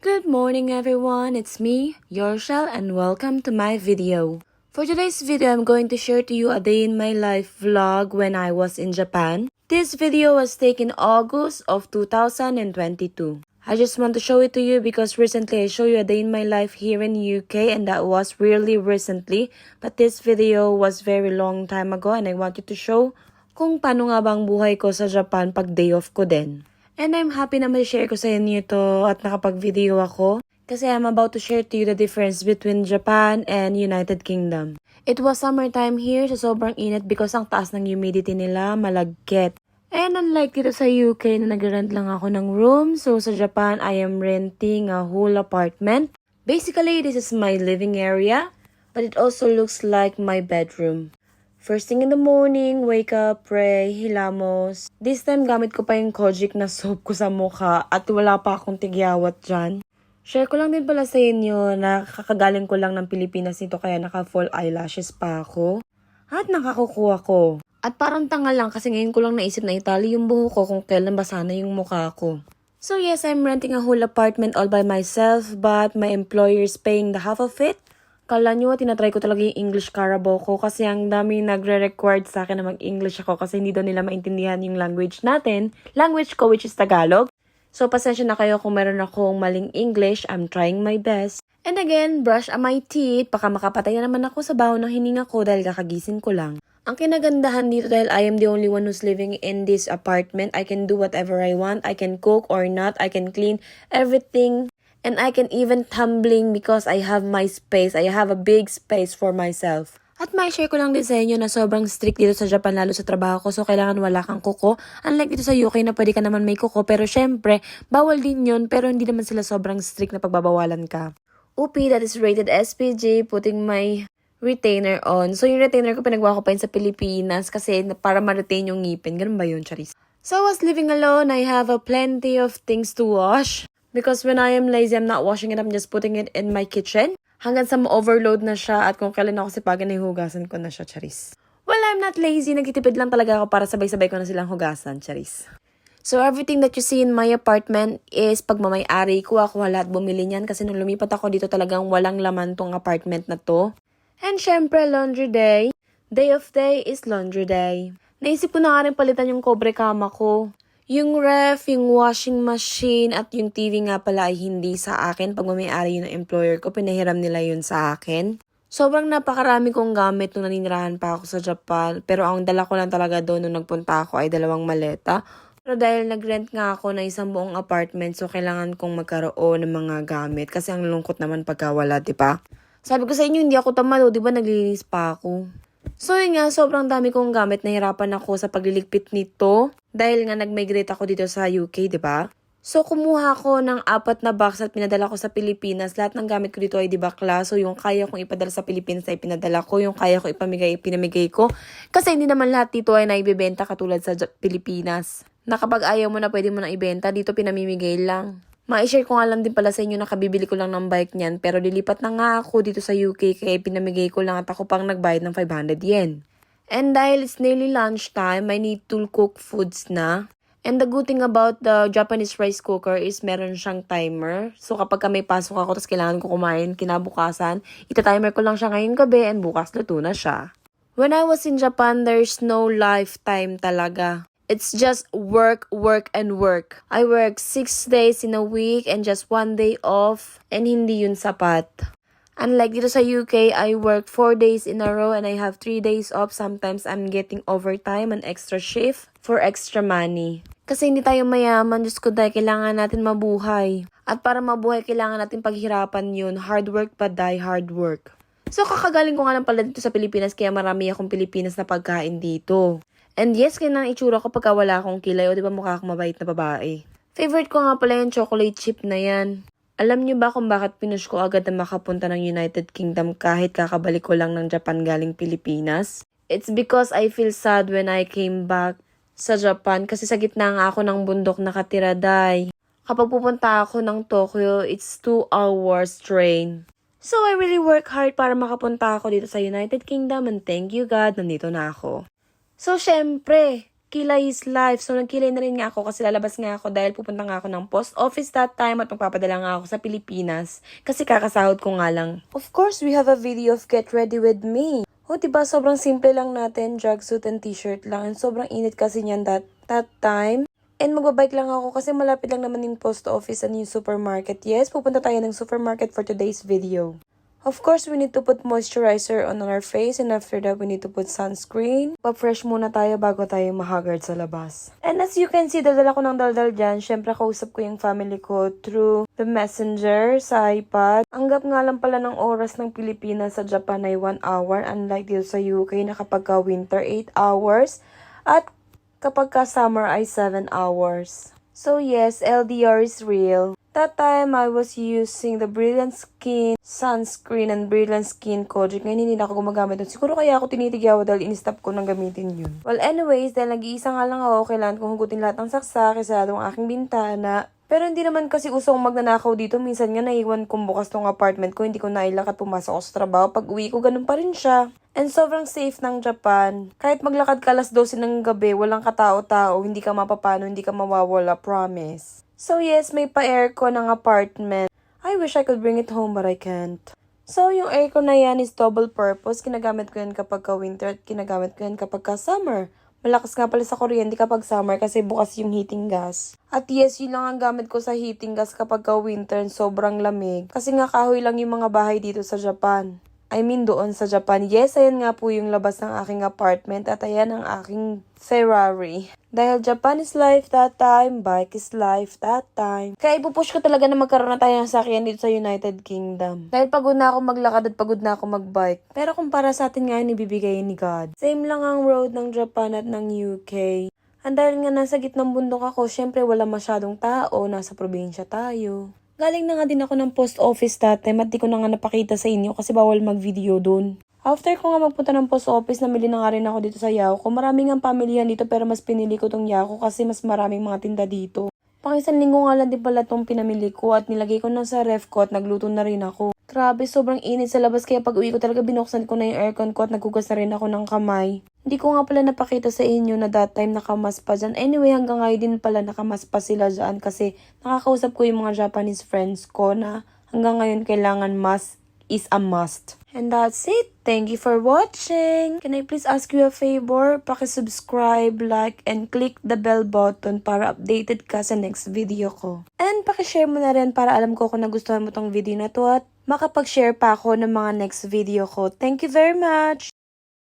Good morning everyone, it's me, Yorshel, and welcome to my video. For today's video, I'm going to share to you a day in my life vlog when I was in Japan. This video was taken August of 2022. I just want to show it to you because recently I showed you a day in my life here in UK and that was really recently. But this video was very long time ago and I wanted to show kung paano nga bang buhay ko sa Japan pag day off ko din. And I'm happy na ma-share ko sa inyo ito at nakapag-video ako kasi I'm about to share to you the difference between Japan and United Kingdom. It was summertime here, so sobrang init because ang taas ng humidity nila, malagkit. And unlike dito sa UK na nag-rent lang ako ng room, so sa Japan, I am renting a whole apartment. Basically, this is my living area, but it also looks like my bedroom. First thing in the morning, wake up, pray, hilamos. This time, gamit ko pa yung Kojic na soap ko sa mukha at wala pa akong tigyawat dyan. Share ko lang din pala sa inyo na kakagaling ko lang ng Pilipinas nito kaya naka-full eyelashes pa ako. At nakakukuha ko. At parang tanga lang kasi ngayon ko lang naisip na itali yung buhok ko kung kailan ba sana yung mukha ko. So yes, I'm renting a whole apartment all by myself but my employer is paying the half of it. Kala nyo, tinatry ko talaga yung English Carabao ko kasi ang dami nagre-required sa akin na mag-English ako kasi hindi daw nila maintindihan yung language natin. Language ko which is Tagalog. So, pasensya na kayo kung meron akong maling English. I'm trying my best. And again, brush my teeth. Baka makapatay na naman ako sa baho ng hininga ko dahil kakagising ko lang. Ang kinagandahan dito dahil I am the only one who's living in this apartment. I can do whatever I want. I can cook or not. I can clean everything. And I can even tumbling because I have my space. I have a big space for myself. At may share ko lang din sa inyo na sobrang strict dito sa Japan lalo sa trabaho ko. So, kailangan wala kang kuko. Unlike dito sa UK na pwede ka naman may kuko. Pero syempre, bawal din yun. Pero hindi naman sila sobrang strict na pagbabawalan ka. UP, that is rated SPG, putting my retainer on. So, yung retainer ko pinagawa ko pa yun sa Pilipinas kasi para ma-retain yung ngipin. Ganun ba yun, Charis? So, I was living alone. I have a plenty of things to wash. Because when I am lazy, I'm not washing it. I'm just putting it in my kitchen. Hanggang sa ma-overload na siya at kung kailan ako sipagan na hugasan ko na siya, Charis. Well, I'm not lazy. Nagtitipid lang talaga ako para sabay-sabay ko na silang hugasan, Charis. So, everything that you see in my apartment is pagmamay-ari ko. Ako lahat bumili niyan kasi nung lumipat ako dito talagang walang laman tong apartment na to. And syempre, laundry day. Day of day is laundry day. Naisip ko na nga rin palitan yung cobre kama ko. Yung ref, yung washing machine, at yung TV nga pala ay hindi sa akin. Pag may-ari yun ng employer ko, pinahiram nila yun sa akin. Sobrang napakarami kong gamit nung naninirahan pa ako sa Japan. Pero ang dala ko lang talaga doon nung nagpunta ako ay 2 maleta. Pero dahil nag-rent nga ako na isang buong apartment, so kailangan kong magkaroon ng mga gamit. Kasi ang lungkot naman pagka wala, diba? Sabi ko sa inyo, hindi ako tamad, diba naglilinis pa ako. So yun nga, sobrang dami kong gamit, nahirapan ako sa pagliligpit nito dahil nga nag-migrate ako dito sa UK, di ba? So kumuha ako ng 4 na box at pinadala ko sa Pilipinas. Lahat ng gamit ko dito ay di bakla. So yung kaya kong ipadala sa Pilipinas ay pinadala ko, yung kaya ko ipinamigay ko. Kasi hindi naman lahat dito ay naibibenta katulad sa Pilipinas. Na kapag ayaw mo na pwede mo na ibenta, dito pinamimigay lang. Ma-share ko nga lang din pala sa inyo na kabibili ko lang ng bike niyan pero lilipat na nga ako dito sa UK kaya pinamigay ko lang at ako pang nagbayad ng 500 yen. And dahil it's nearly lunchtime, I need to cook foods na. And the good thing about the Japanese rice cooker is meron siyang timer. So kapag may pasok ako tapos kailangan ko kumain kinabukasan, ita-timer ko lang siya ngayong gabi and bukas luto na siya. When I was in Japan, there's no lifetime talaga. It's just work, work, and work. I work 6 days in a week and just 1 day off. And hindi yun sapat. Unlike dito sa UK, I work 4 days in a row and I have 3 days off. Sometimes I'm getting overtime and extra shift for extra money. Kasi hindi tayo mayaman, Diyos ko dahil kailangan natin mabuhay. At para mabuhay, kailangan natin paghirapan yun. Hard work pa die hard work. So kakagaling ko nga lang pala dito sa Pilipinas kaya marami akong Pilipinas na pagkain dito. And yes, ganyan ang itsura ko pagka wala akong kilay o di ba mukha akong mabait na babae. Favorite ko nga pala yung chocolate chip na yan. Alam niyo ba kung bakit pinush ko agad na makapunta ng United Kingdom kahit kakabalik ko lang ng Japan galing Pilipinas? It's because I feel sad when I came back sa Japan kasi sa gitna nga ako ng bundok nakatira, day. Kapag pupunta ako ng Tokyo, it's 2 hours train. So I really work hard para makapunta ako dito sa United Kingdom and thank you God, nandito na ako. So, syempre, kilay is life. So, nagkilay na rin nga ako kasi lalabas nga ako dahil pupunta nga ako ng post office that time at magpapadala nga ako sa Pilipinas kasi kakasahod ko nga lang. Of course, we have a video of Get Ready With Me. O, diba? Sobrang simple lang natin. Jumpsuit and t-shirt lang. And sobrang init kasi niyan that time. And magbabike lang ako kasi malapit lang naman yung post office and yung supermarket. Yes, pupunta tayo ng supermarket for today's video. Of course, we need to put moisturizer on our face and after that, we need to put sunscreen. Pa-fresh muna tayo bago tayo mahagard sa labas. And as you can see, daldal ako ng daldal dyan. Siyempre, kausap ko yung family ko through the messenger sa iPad. Anggap nga lang pala ng oras ng Pilipinas sa Japan ay 1 hour. Unlike dito sa UK na kapag ka winter, 8 hours. At kapag ka summer ay 7 hours. So yes, LDR is real. That time, I was using the Brilliant Skin sunscreen and Brilliant Skin Kojic. Ngayon, hindi na ako gumagamit doon. Siguro kaya ako tinitigyawa dahil in-stop ko nang gamitin yun. Well, anyways, dahil nag-iisa nga lang ako, kailangan kong hugutin lahat ng saksak, isadong aking bintana. Pero hindi naman kasi usong magnanakaw dito. Minsan nga naiwan kong bukas tong apartment ko. Hindi ko nailak at pumasok ako sa trabaho. Pag uwi ko, ganun pa rin siya. And sobrang safe ng Japan. Kahit maglakad ka alas 12 ng gabi, walang katao-tao, hindi ka mapapano, hindi ka mawawala, promise. So yes, may pa-aircon ng apartment. I wish I could bring it home but I can't. So yung aircon na yan is double purpose. Ginagamit ko yan kapag ka-winter at ginagamit ko yan kapag ka-summer. Malakas nga pala sa kuryente kapag summer kasi bukas yung heating gas. At yes, yun lang ang gamit ko sa heating gas kapag ka-winter and sobrang lamig. Kasi nga kahoy lang yung mga bahay dito sa Japan. I mean doon sa Japan. Yes, ayan nga po yung labas ng aking apartment at ayan ang aking Ferrari. Dahil Japan is life that time, bike is life that time. Kaya ipupush ko talaga na magkaroon na tayo ng sasakyan dito sa United Kingdom. Dahil pagod na ako maglakad at pagod na ako magbike. Pero kung para sa atin nga, ibibigay ni God. Same lang ang road ng Japan at ng UK. And dahil nga nasa gitnang bundok ako, syempre wala masyadong tao, nasa probinsya tayo. Galing na nga din ako ng post office that time at di ko na nga napakita sa inyo kasi bawal mag-video dun. After ko nga magpunta ng post office, namili na nga rin ako dito sa Yauco. Maraming ang pamilya dito pero mas pinili ko tong Yauco kasi mas maraming mga tinda dito. Pang isang linggo nga lang din pala tong pinamili ko at nilagay ko na sa ref ko at nagluto na rin ako. Grabe, sobrang init sa labas kaya pag uwi ko talaga binuksan ko na yung aircon ko at naghugas na rin ako ng kamay. Hindi ko nga pala napakita sa inyo na that time nakamas pa dyan. Anyway, hanggang ngayon din pala nakamas pa sila dyan kasi nakakausap ko yung mga Japanese friends ko na hanggang ngayon kailangan mask is a must. And that's it. Thank you for watching. Can I please ask you a favor? Paki-subscribe, like, and click the bell button para updated ka sa next video ko. And paki-share mo na rin para alam ko kung nagustuhan mo tong video na to at makapag-share pa ako ng mga next video ko. Thank you very much!